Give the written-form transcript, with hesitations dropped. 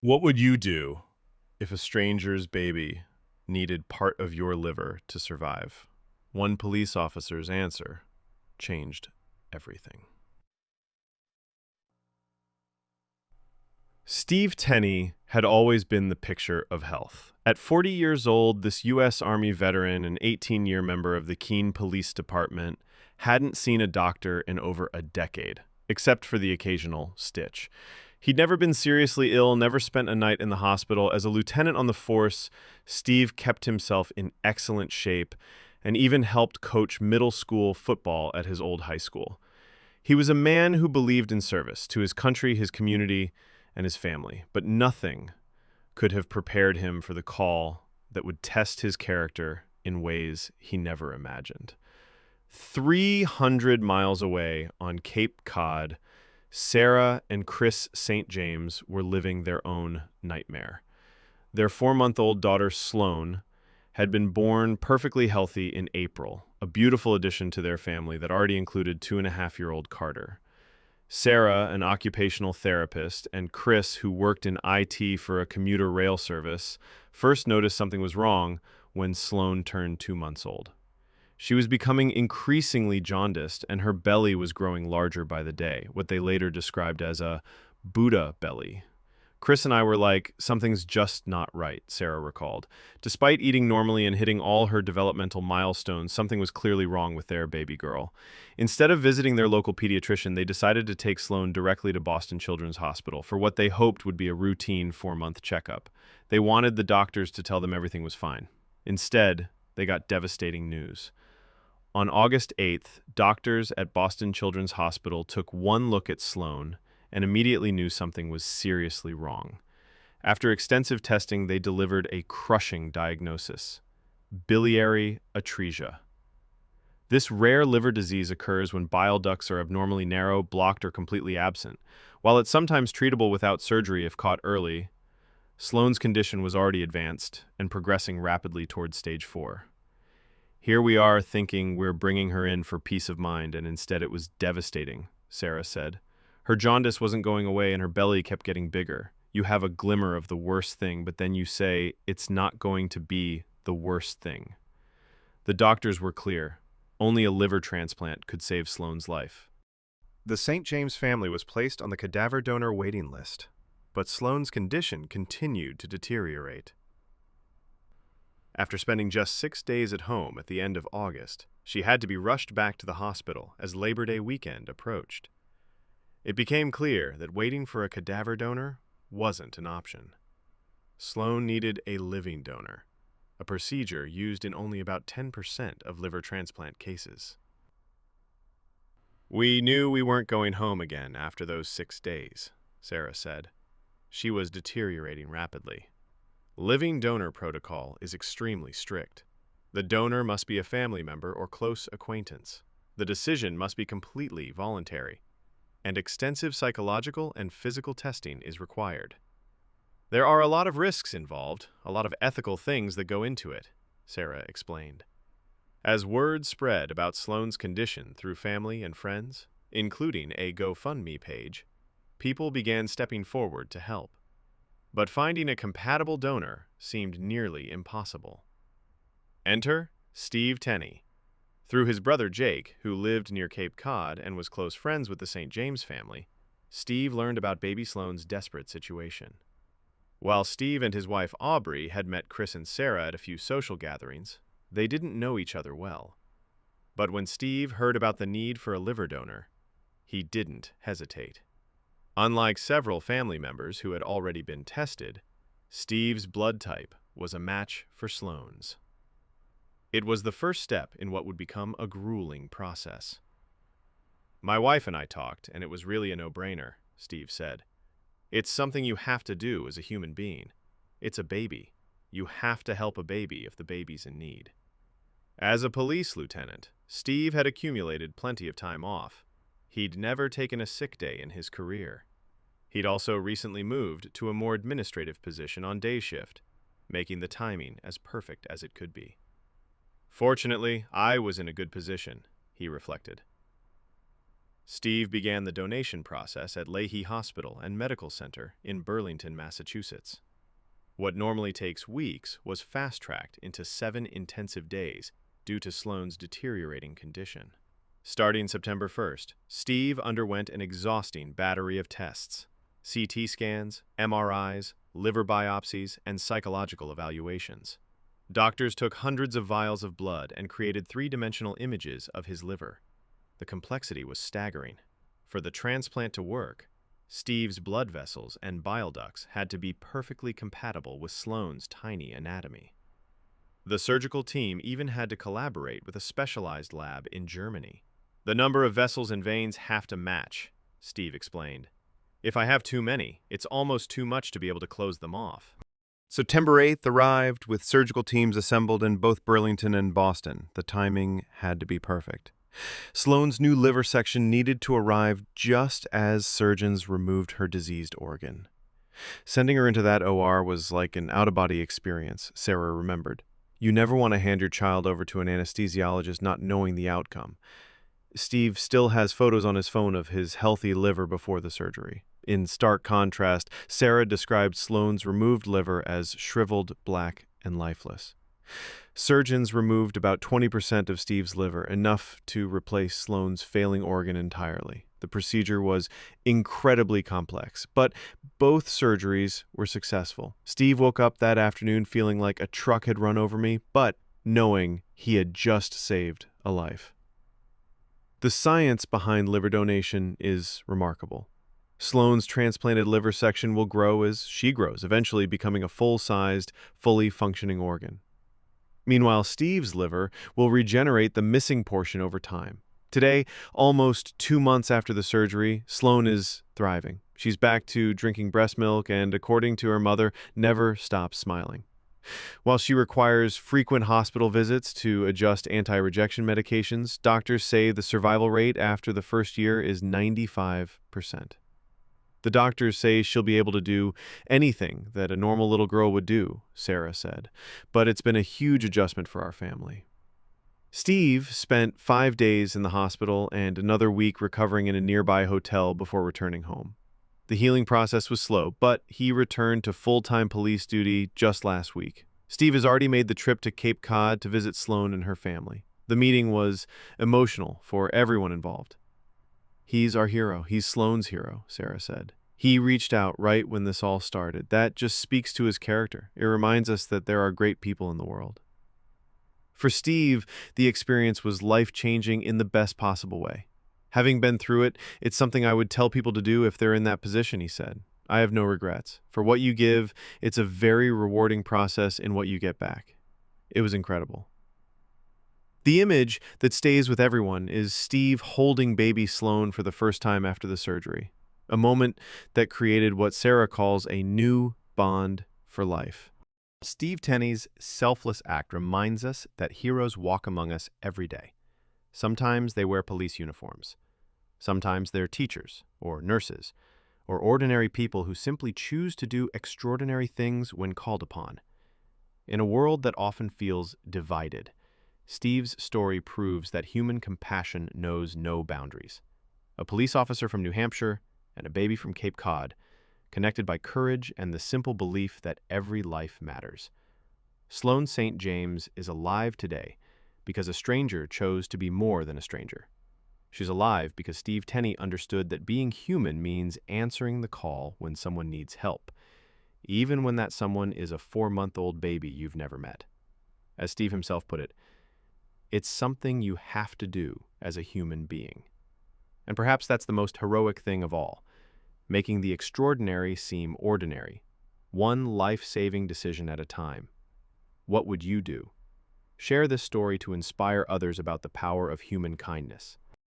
What would you do if a stranger's baby needed part of your liver to survive? One police officer's answer changed everything. Steve Tenney had always been the picture of health. At 40 years old, this U.S. Army veteran and 18-year member of the Keene Police Department hadn't seen a doctor in over a decade, except for the occasional stitch. He'd never been seriously ill, never spent a night in the hospital. As a lieutenant on the force, Steve kept himself in excellent shape and even helped coach middle school football at his old high school. He was a man who believed in service to his country, his community, and his family, but nothing could have prepared him for the call that would test his character in ways he never imagined. 300 miles away on Cape Cod, Sarah and Chris St. James were living their own nightmare. Their 4-month-old daughter, Sloane, had been born perfectly healthy in April, a beautiful addition to their family that already included 2.5-year-old Carter. Sarah, an occupational therapist, and Chris, who worked in IT for a commuter rail service, first noticed something was wrong when Sloane turned 2 months old. She was becoming increasingly jaundiced, and her belly was growing larger by the day, what they later described as a Buddha belly. Chris and I were like, something's just not right, Sarah recalled. Despite eating normally and hitting all her developmental milestones, something was clearly wrong with their baby girl. Instead of visiting their local pediatrician, they decided to take Sloane directly to Boston Children's Hospital for what they hoped would be a routine 4-month checkup. They wanted the doctors to tell them everything was fine. Instead, they got devastating news. On August 8th, doctors at Boston Children's Hospital took one look at Sloane and immediately knew something was seriously wrong. After extensive testing, they delivered a crushing diagnosis: biliary atresia. This rare liver disease occurs when bile ducts are abnormally narrow, blocked, or completely absent. While it's sometimes treatable without surgery if caught early, Sloane's condition was already advanced and progressing rapidly towards stage 4. Here we are thinking we're bringing her in for peace of mind, and instead it was devastating, Sarah said. Her jaundice wasn't going away and her belly kept getting bigger. You have a glimmer of the worst thing, but then you say it's not going to be the worst thing. The doctors were clear. Only a liver transplant could save Sloane's life. The St. James family was placed on the cadaver donor waiting list, but Sloane's condition continued to deteriorate. After spending just 6 days at home at the end of August, she had to be rushed back to the hospital as Labor Day weekend approached. It became clear that waiting for a cadaver donor wasn't an option. Sloane needed a living donor, a procedure used in only about 10% of liver transplant cases. We knew we weren't going home again after those 6 days, Sarah said. She was deteriorating rapidly. Living donor protocol is extremely strict. The donor must be a family member or close acquaintance. The decision must be completely voluntary, and extensive psychological and physical testing is required. There are a lot of risks involved, a lot of ethical things that go into it, Sarah explained. As word spread about Sloane's condition through family and friends, including a GoFundMe page, people began stepping forward to help. But finding a compatible donor seemed nearly impossible. Enter Steve Tenney. Through his brother Jake, who lived near Cape Cod and was close friends with the St. James family, Steve learned about baby Sloane's desperate situation. While Steve and his wife Aubrey had met Chris and Sarah at a few social gatherings, they didn't know each other well. But when Steve heard about the need for a liver donor, he didn't hesitate. Unlike several family members who had already been tested, Steve's blood type was a match for Sloane's. It was the first step in what would become a grueling process. My wife and I talked, and it was really a no-brainer, Steve said. It's something you have to do as a human being. It's a baby. You have to help a baby if the baby's in need. As a police lieutenant, Steve had accumulated plenty of time off. He'd never taken a sick day in his career. He'd also recently moved to a more administrative position on day shift, making the timing as perfect as it could be. Fortunately, I was in a good position, he reflected. Steve began the donation process at Leahy Hospital and Medical Center in Burlington, Massachusetts. What normally takes weeks was fast-tracked into 7 intensive days due to Sloane's deteriorating condition. Starting September 1st, Steve underwent an exhausting battery of tests: CT scans, MRIs, liver biopsies, and psychological evaluations. Doctors took hundreds of vials of blood and created 3-dimensional images of his liver. The complexity was staggering. For the transplant to work, Steve's blood vessels and bile ducts had to be perfectly compatible with Sloane's tiny anatomy. The surgical team even had to collaborate with a specialized lab in Germany. "The number of vessels and veins have to match," Steve explained. "If I have too many, it's almost too much to be able to close them off." September 8th arrived with surgical teams assembled in both Burlington and Boston. The timing had to be perfect. Sloane's new liver section needed to arrive just as surgeons removed her diseased organ. Sending her into that OR was like an out-of-body experience, Sarah remembered. You never want to hand your child over to an anesthesiologist not knowing the outcome. Steve still has photos on his phone of his healthy liver before the surgery. In stark contrast, Sarah described Sloane's removed liver as shriveled, black, and lifeless. Surgeons removed about 20% of Steve's liver, enough to replace Sloane's failing organ entirely. The procedure was incredibly complex, but both surgeries were successful. Steve woke up that afternoon feeling like a truck had run over me, but knowing he had just saved a life. The science behind liver donation is remarkable. Sloane's transplanted liver section will grow as she grows, eventually becoming a full-sized, fully functioning organ. Meanwhile, Steve's liver will regenerate the missing portion over time. Today, almost 2 months after the surgery, Sloane is thriving. She's back to drinking breast milk and, according to her mother, never stops smiling. While she requires frequent hospital visits to adjust anti-rejection medications, doctors say the survival rate after the first year is 95%. The doctors say she'll be able to do anything that a normal little girl would do, Sarah said, but it's been a huge adjustment for our family. Steve spent 5 days in the hospital and another week recovering in a nearby hotel before returning home. The healing process was slow, but he returned to full-time police duty just last week. Steve has already made the trip to Cape Cod to visit Sloane and her family. The meeting was emotional for everyone involved. "He's our hero. He's Sloane's hero," Sarah said. "He reached out right when this all started. That just speaks to his character. It reminds us that there are great people in the world." For Steve, the experience was life-changing in the best possible way. "Having been through it, it's something I would tell people to do if they're in that position," he said. "I have no regrets. For what you give, it's a very rewarding process in what you get back." It was incredible. The image that stays with everyone is Steve holding baby Sloane for the first time after the surgery, a moment that created what Sarah calls a new bond for life. Steve Tenney's selfless act reminds us that heroes walk among us every day. Sometimes they wear police uniforms. Sometimes they're teachers or nurses or ordinary people who simply choose to do extraordinary things when called upon. In a world that often feels divided, Steve's story proves that human compassion knows no boundaries. A police officer from New Hampshire and a baby from Cape Cod, connected by courage and the simple belief that every life matters. Sloane St. James is alive today because a stranger chose to be more than a stranger. She's alive because Steve Tenney understood that being human means answering the call when someone needs help, even when that someone is a 4-month-old baby you've never met. As Steve himself put it, it's something you have to do as a human being. And perhaps that's the most heroic thing of all, making the extraordinary seem ordinary, one life-saving decision at a time. What would you do? Share this story to inspire others about the power of human kindness.